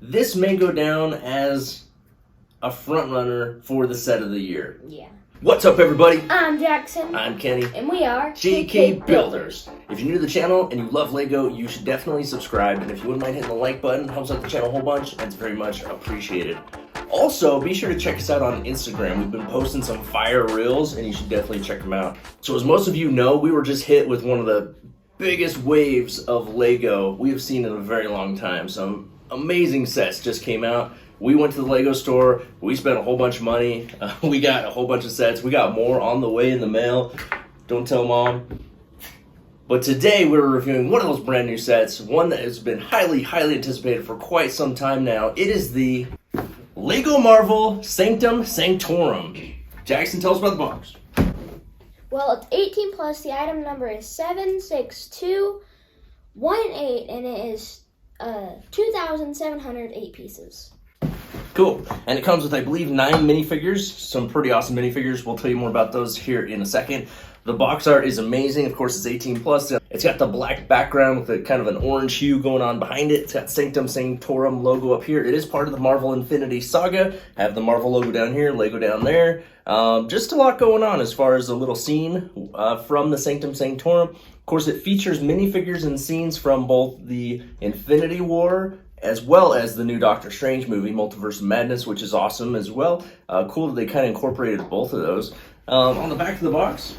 This may go down as a front runner for the set of the year. Yeah. What's up, everybody? I'm Jackson. I'm Kenny. And we are GK Builders. If you're new to the channel and you love LEGO, you should definitely subscribe. And if you wouldn't mind hitting the like button, it helps out the channel a whole bunch, and it's very much appreciated. Also, be sure to check us out on Instagram. We've been posting some fire reels, and you should definitely check them out. So as most of you know, we were just hit with one of the biggest waves of LEGO we have seen in a very long time. Some amazing sets just came out. We went to the LEGO store, we spent a whole bunch of money, we got a whole bunch of sets, we got more on the way in the mail. Don't tell mom. But today we're reviewing one of those brand new sets, one that has been highly anticipated for quite some time now. It is the Legomarvel Sanctum Sanctorum. Jackson, tell us about the box. Well, it's 18 plus. The item number is 76218, and it is 2,708 pieces. Cool. And it comes with, I believe, 9 minifigures. Some pretty awesome minifigures. We'll tell you more about those here in a second. The box art is amazing. Of course, it's 18 plus. It's got the black background with a kind of an orange hue going on behind it. It's got Sanctum Sanctorum logo up here. It is part of the Marvel Infinity Saga. Have the Marvel logo down here, Lego down there. Just a lot going on as far as a little scene from the Sanctum Sanctorum. Of course, it features minifigures and scenes from both the Infinity War as well as the new Doctor Strange movie, Multiverse of Madness, which is awesome as well. Cool that they kind of incorporated both of those. On the back of the box,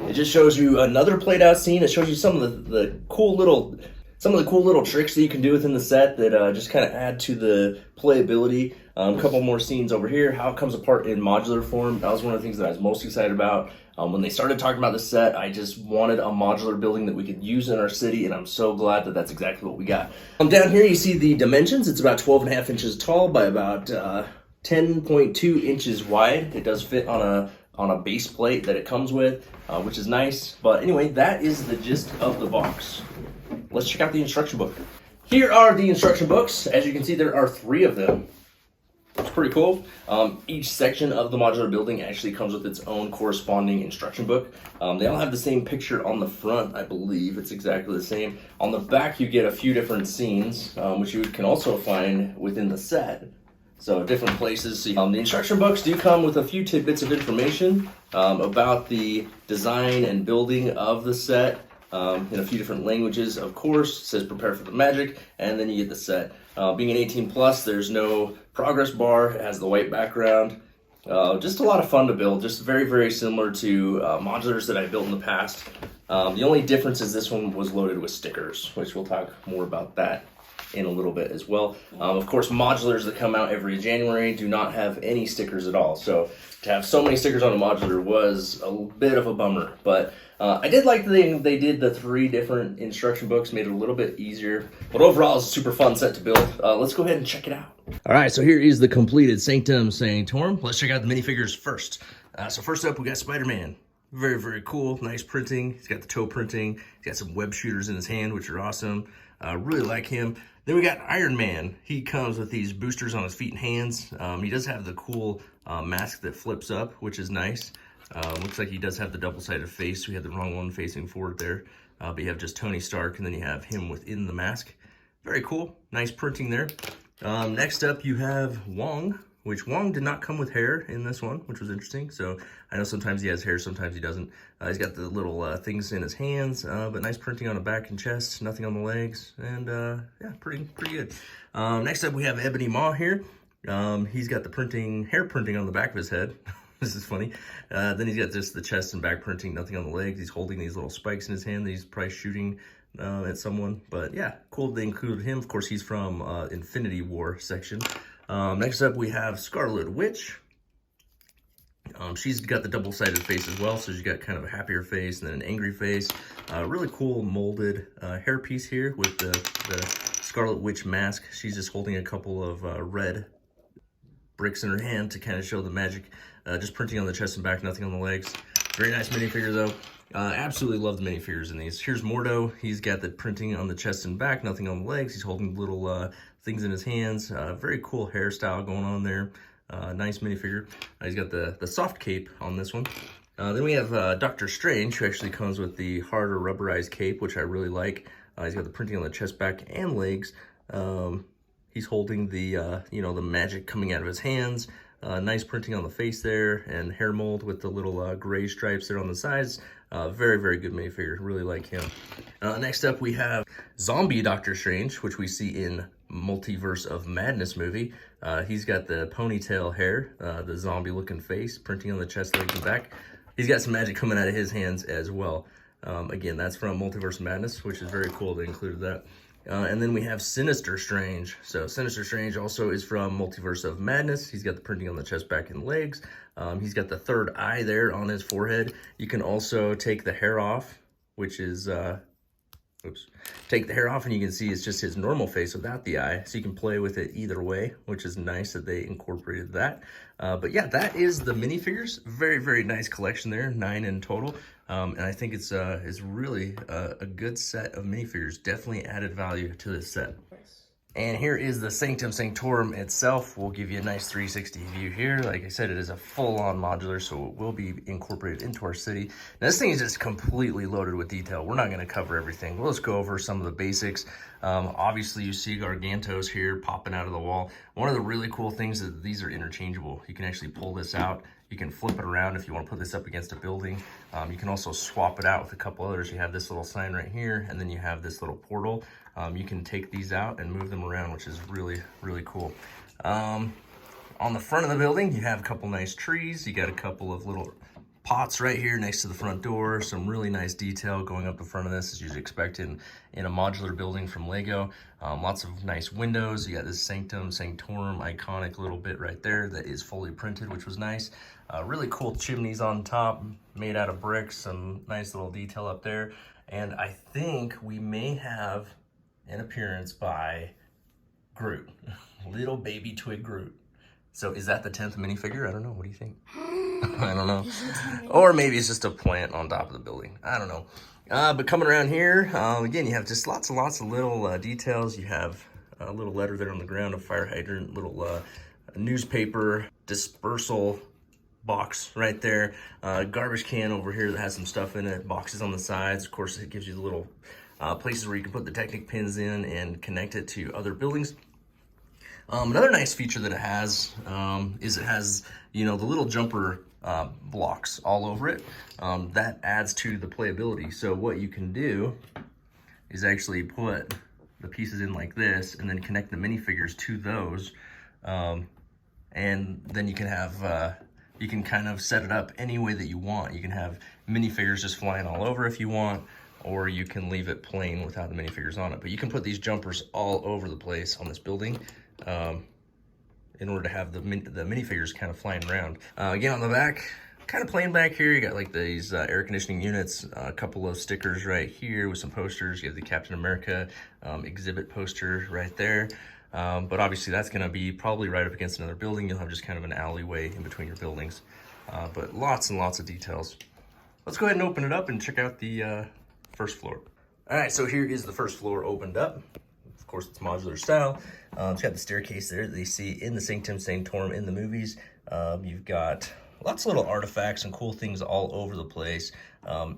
it just shows you another played out scene. It shows you some of the cool little tricks that you can do within the set that just kind of add to the playability. A couple more scenes over here, how it comes apart in modular form. That was one of the things that I was most excited about. When they started talking about the set, I just wanted a modular building that we could use in our city, and I'm so glad that that's exactly what we got. Down here you see the dimensions. It's about 12.5 inches tall by about 10.2 inches wide. It does fit on a base plate that it comes with, which is nice. But anyway, that is the gist of the box. Let's check out the instruction book. Here are the instruction books. As you can see, there are 3 of them. It's pretty cool. Each section of the modular building actually comes with its own corresponding instruction book. They all have the same picture on the front, I believe. It's exactly the same. On the back, you get a few different scenes, which you can also find within the set. So different places. So, the instruction books do come with a few tidbits of information about the design and building of the set. In a few different languages, of course. It says prepare for the magic, and then you get the set. Being an 18 plus, there's no progress bar. It has the white background. Just a lot of fun to build. Just very similar to modulars that I built in the past. The only difference is this one was loaded with stickers, which we'll talk more about that in a little bit as well. Of course, modulars that come out every January do not have any stickers at all. So to have so many stickers on a modular was a bit of a bummer. But I did like that they did the 3 different instruction books, made it a little bit easier. But overall, it's a super fun set to build. Let's go ahead and check it out. All right, so here is the completed Sanctum Sanctorum. Let's check out the minifigures first. So first up, we got Spider-Man. Very cool, nice printing. He's got the toe printing. He's got some web shooters in his hand, which are awesome. Really like him. Then we got Iron Man. He comes with these boosters on his feet and hands. He does have the cool mask that flips up, which is nice. Looks like he does have the double-sided face. We had the wrong one facing forward there. But you have just Tony Stark, and then you have him within the mask. Very cool. Nice printing there. Next up, you have Wong, which Wong did not come with hair in this one, which was interesting. So I know sometimes he has hair, sometimes he doesn't. He's got the little things in his hands, but nice printing on the back and chest, nothing on the legs, and yeah, pretty good. Next up, we have Ebony Maw here. He's got the hair printing on the back of his head. This is funny. Then he's got just the chest and back printing, nothing on the legs. He's holding these little spikes in his hand that he's probably shooting at someone. But yeah, cool they included him. Of course, he's from Infinity War section. Next up, we have Scarlet Witch. She's got the double-sided face as well, so she's got kind of a happier face and then an angry face. Really cool molded hairpiece here with the Scarlet Witch mask. She's just holding a couple of red bricks in her hand to kind of show the magic. Just printing on the chest and back, nothing on the legs. Very nice minifigure though. Absolutely love the minifigures in these. Here's Mordo. He's got the printing on the chest and back, nothing on the legs. He's holding little things in his hands. Very cool hairstyle going on there. Nice minifigure. He's got the soft cape on this one. Then we have Doctor Strange, who actually comes with the harder rubberized cape, which I really like. He's got the printing on the chest, back, and legs. He's holding the, the magic coming out of his hands. Nice printing on the face there, and hair mold with the little gray stripes there on the sides. Very, very good minifigure. Really like him. Next up, we have Zombie Doctor Strange, which we see in Multiverse of Madness movie. He's got the ponytail hair, the zombie-looking face, printing on the chest, legs, and back. He's got some magic coming out of his hands as well. Again, that's from Multiverse of Madness, which is very cool. They included that. And then we have Sinister Strange. So Sinister Strange also is from Multiverse of Madness. He's got the printing on the chest, back, and legs. He's got the third eye there on his forehead. You can also take the hair off, which is, take the hair off and you can see it's just his normal face without the eye. So you can play with it either way, which is nice that they incorporated that. But yeah, that is the minifigures. Very, very nice collection there, 9 in total. And I think it's really a good set of minifigures. Definitely added value to this set. And here is the Sanctum Sanctorum itself. We'll give you a nice 360 view here. Like I said, it is a full-on modular, so it will be incorporated into our city. Now, this thing is just completely loaded with detail. We're not going to cover everything. We'll just go over some of the basics. Obviously, you see Gargantos here popping out of the wall. One of the really cool things is that these are interchangeable. You can actually pull this out. You can flip it around if you want to put this up against a building. You can also swap it out with a couple others. You have this little sign right here, and then you have this little portal. You can take these out and move them around, which is really, really cool. On the front of the building, you have a couple nice trees. You got a couple of little pots right here next to the front door. Some really nice detail going up the front of this, as you'd expect in a modular building from Lego. Lots of nice windows. You got this Sanctum Sanctorum iconic little bit right there that is fully printed, which was nice. Really cool chimneys on top, made out of bricks. Some nice little detail up there. And I think we may have an appearance by Groot. Little baby twig Groot. So is that the 10th minifigure? I don't know. What do you think? I don't know. Or maybe it's just a plant on top of the building. I don't know. But coming around here, again, you have just lots and lots of little details. You have a little letter there on the ground, a fire hydrant, little newspaper dispersal box right there. Garbage can over here that has some stuff in it. Boxes on the sides. Of course, it gives you the little places where you can put the Technic pins in and connect it to other buildings. Another nice feature that it has is it has, the little jumper blocks all over it. That adds to the playability. So what you can do is actually put the pieces in like this and then connect the minifigures to those. And then you can have, you can kind of set it up any way that you want. You can have minifigures just flying all over if you want, or you can leave it plain without the minifigures on it. But you can put these jumpers all over the place on this building in order to have the minifigures kind of flying around. Again, on the back, kind of plain back here, you got like these air conditioning units, a couple of stickers right here with some posters. You have the Captain America exhibit poster right there. But obviously that's gonna be probably right up against another building. You'll have just kind of an alleyway in between your buildings. But lots and lots of details. Let's go ahead and open it up and check out the first floor. All right, so here is the first floor opened up. Of course, it's modular style. It's got the staircase there that you see in the Sanctum Sanctorum in the movies. You've got lots of little artifacts and cool things all over the place,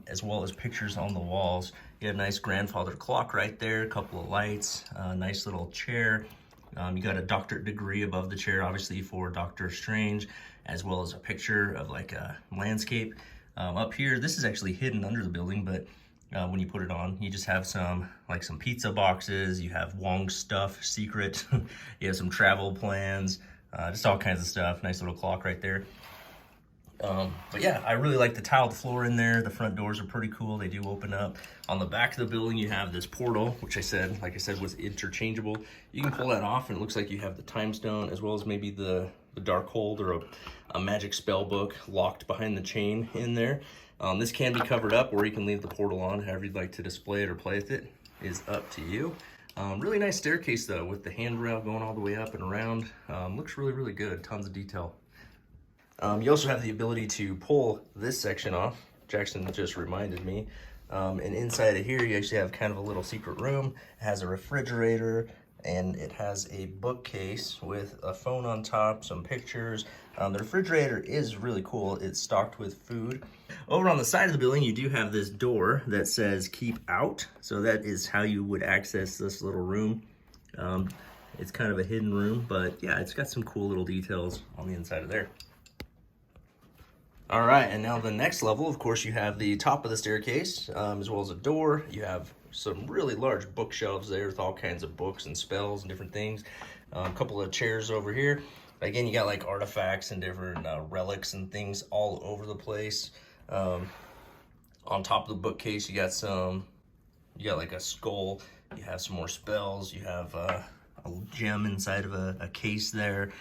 as well as pictures on the walls. You have a nice grandfather clock right there, a couple of lights, a nice little chair. You got a doctorate degree above the chair, obviously for Doctor Strange, as well as a picture of like a landscape. Up here, this is actually hidden under the building, but when you put it on, you just have some pizza boxes. You have Wong's stuff, secret. You have some travel plans, just all kinds of stuff. Nice little clock right there. But yeah, I really like the tiled floor in there. The front doors are pretty cool. They do open up. On the back of the building, you have this portal, which like I said, was interchangeable. You can pull that off, and it looks like you have the time stone, as well as maybe the dark hold or a magic spell book locked behind the chain in there. This can be covered up, or you can leave the portal on. However you'd like to display it or play with it is up to you. Really nice staircase though, with the handrail going all the way up and around. Looks really, really good. Tons of detail. You also have the ability to pull this section off. Jackson just reminded me. And inside of here, you actually have kind of a little secret room. It has a refrigerator, and it has a bookcase with a phone on top, some pictures. The refrigerator is really cool. It's stocked with food. Over on the side of the building, you do have this door that says keep out. So that is how you would access this little room. It's kind of a hidden room, but yeah, it's got some cool little details on the inside of there. All right, and now the next level, of course, you have the top of the staircase, as well as a door. You have some really large bookshelves there with all kinds of books and spells and different things. A couple of chairs over here. Again, you got like artifacts and different relics and things all over the place. On top of the bookcase, you got like a skull. You have some more spells. You have a gem inside of a case there.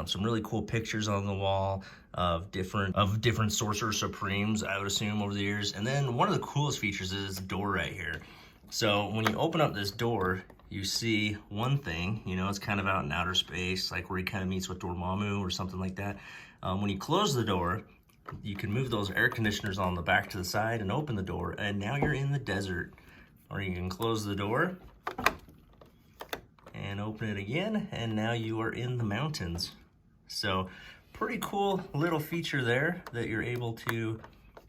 Some really cool pictures on the wall of different Sorcerer Supremes, I would assume, over the years. And then one of the coolest features is this door right here. So when you open up this door, you see one thing, you know, it's kind of out in outer space, like where he kind of meets with Dormammu or something like that. When you close the door, you can move those air conditioners on the back to the side and open the door, and now you're in the desert. Or you can close the door and open it again, and now you are in the mountains. So pretty cool little feature there that you're able to,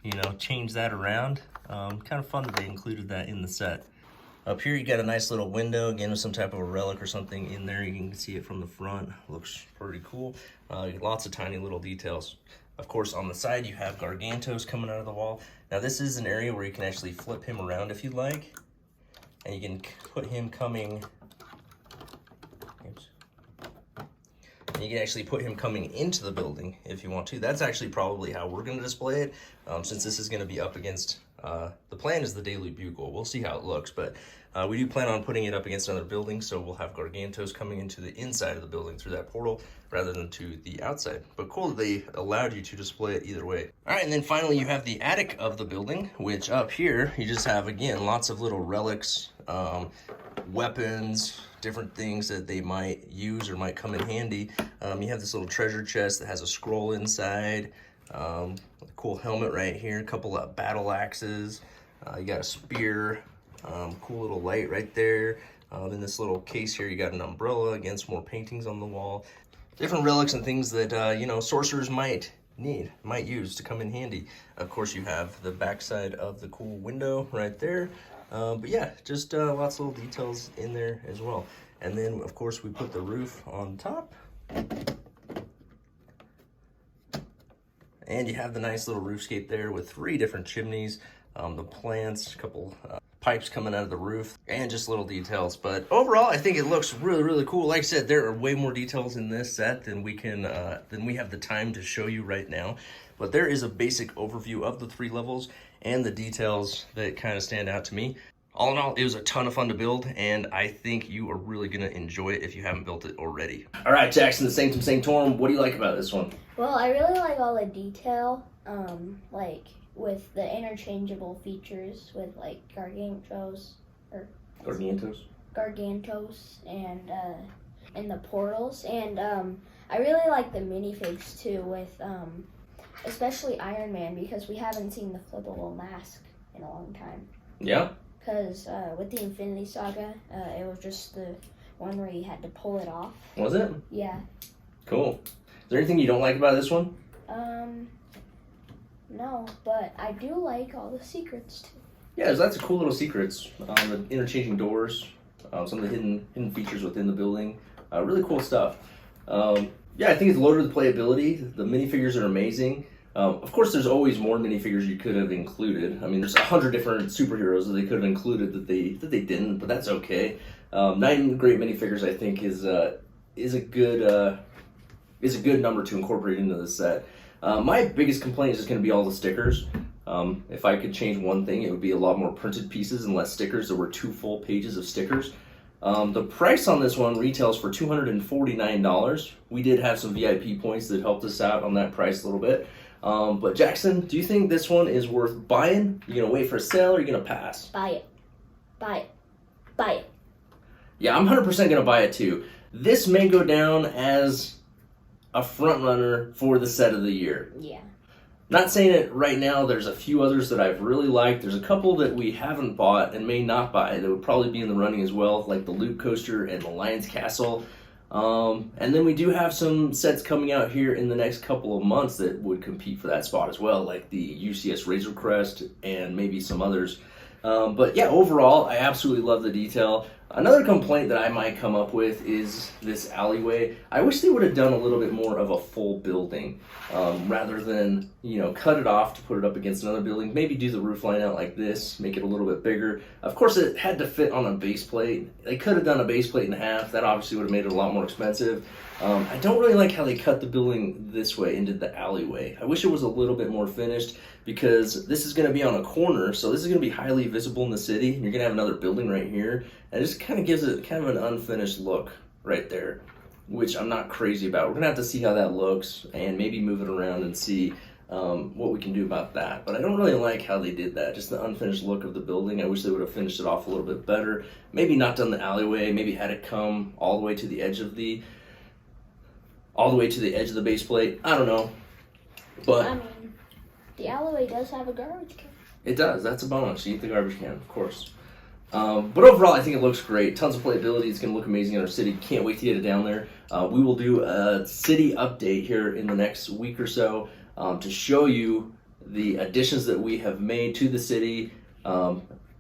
you know, change that around. Kind of fun that they included that in the set. Up here you got a nice little window, again with some type of a relic or something in there. You can see it from the front. Looks pretty cool. Lots of tiny little details. Of course, on the side you have Gargantos coming out of the wall. Now this is an area where you can actually flip him around if you'd like. And you can put him coming, and you can actually put him coming into the building if you want to. That's actually probably how we're going to display it, since this is going to be up against, the plan is the Daily Bugle. We'll see how it looks, but we do plan on putting it up against another building, so we'll have Gargantos coming into the inside of the building through that portal rather than to the outside. But cool that they allowed you to display it either way. All right, and then finally you have the attic of the building, which up here you just have, again, lots of little relics, weapons, different things that they might use or might come in handy. You have this little treasure chest that has a scroll inside, a cool helmet right here, a couple of battle axes, you got a spear, cool little light right there. In this little case here, you got an umbrella, again, some more paintings on the wall. Different relics and things that, you know, sorcerers might use to come in handy. Of course, you have the backside of the cool window right there. But yeah, just lots of little details in there as well. And then, of course, we put the roof on top. And you have the nice little roofscape there with 3 different chimneys, the plants, a couple pipes coming out of the roof, and just little details. But overall, I think it looks really, really cool. Like I said, there are way more details in this set than we have the time to show you right now. But there is a basic overview of the 3 levels and the details that kind of stand out to me. All in all, it was a ton of fun to build, and I think you are really going to enjoy it if you haven't built it already. All right, Jackson, the Sanctum Sanctorum, what do you like about this one? Well, I really like all the detail, like with the interchangeable features with like Gargantos, and the portals, and I really like the minifigs too, with especially Iron Man, because we haven't seen the flippable mask in a long time. Yeah. Because with the Infinity Saga, it was just the one where you had to pull it off. Was it? Yeah. Cool. Is there anything you don't like about this one? No, but I do like all the secrets too. Yeah, there's lots of cool little secrets. The interchanging doors, some of the hidden features within the building. Really cool stuff. Yeah, I think it's loaded with playability. The minifigures are amazing. Of course, there's always more minifigures you could have included. I mean, there's 100 different superheroes that they could have included that they didn't, but that's okay. 9 great minifigures, I think, is a good number to incorporate into the set. My biggest complaint is just going to be all the stickers. If I could change one thing, it would be a lot more printed pieces and less stickers. There were 2 full pages of stickers. The price on this one retails for $249. We did have some VIP points that helped us out on that price a little bit. But Jackson, do you think this one is worth buying? You gonna wait for a sale, or are you gonna pass? Buy it. Buy it. Buy it. Yeah, I'm 100% gonna buy it too. This may go down as a front runner for the set of the year. Yeah. Not saying it right now. There's a few others that I've really liked. There's a couple that we haven't bought and may not buy that would probably be in the running as well, like the Loot Coaster and the Lion's Castle. And then we do have some sets coming out here in the next couple of months that would compete for that spot as well, like the UCS Razor Crest and maybe some others. But yeah, overall, I absolutely love the detail. Another complaint that I might come up with is this alleyway. I wish they would have done a little bit more of a full building rather than, cut it off to put it up against another building. Maybe do the roof line out like this, make it a little bit bigger. Of course, it had to fit on a base plate. They could have done a base plate in half. That obviously would have made it a lot more expensive. I don't really like how they cut the building this way into the alleyway. I wish it was a little bit more finished because this is going to be on a corner, so this is going to be highly visible in the city. You're going to have another building right here, and it just kind of gives it kind of an unfinished look right there, which I'm not crazy about. We're going to have to see how that looks and maybe move it around and see what we can do about that. But I don't really like how they did that, just the unfinished look of the building. I wish they would have finished it off a little bit better. Maybe not done the alleyway, maybe had it come all the way to the edge of the base plate. I don't know. But I mean, the alleyway does have a garbage can. It does. That's a bonus. You eat the garbage can, of course. But overall, I think it looks great. Tons of playability. It's going to look amazing in our city. Can't wait to get it down there. We will do a city update here in the next week or so to show you the additions that we have made to the city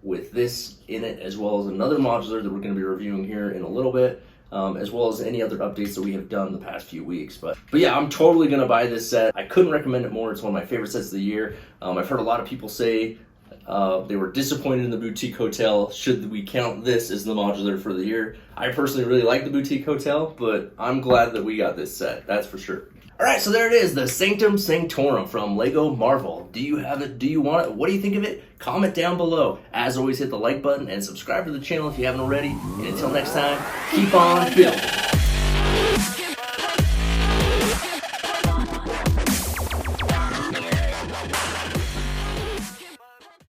with this in it, as well as another modular that we're going to be reviewing here in a little bit. As well as any other updates that we have done the past few weeks. But yeah, I'm totally going to buy this set. I couldn't recommend it more. It's one of my favorite sets of the year. I've heard a lot of people say they were disappointed in the Boutique Hotel. Should we count this as the modular for the year? I personally really like the Boutique Hotel, but I'm glad that we got this set. That's for sure. All right, so there it is, the Sanctum Sanctorum from Legomarvel. Do you have it? Do you want it? What do you think of it? Comment down below. As always, hit the like button and subscribe to the channel if you haven't already. And until next time, keep on building.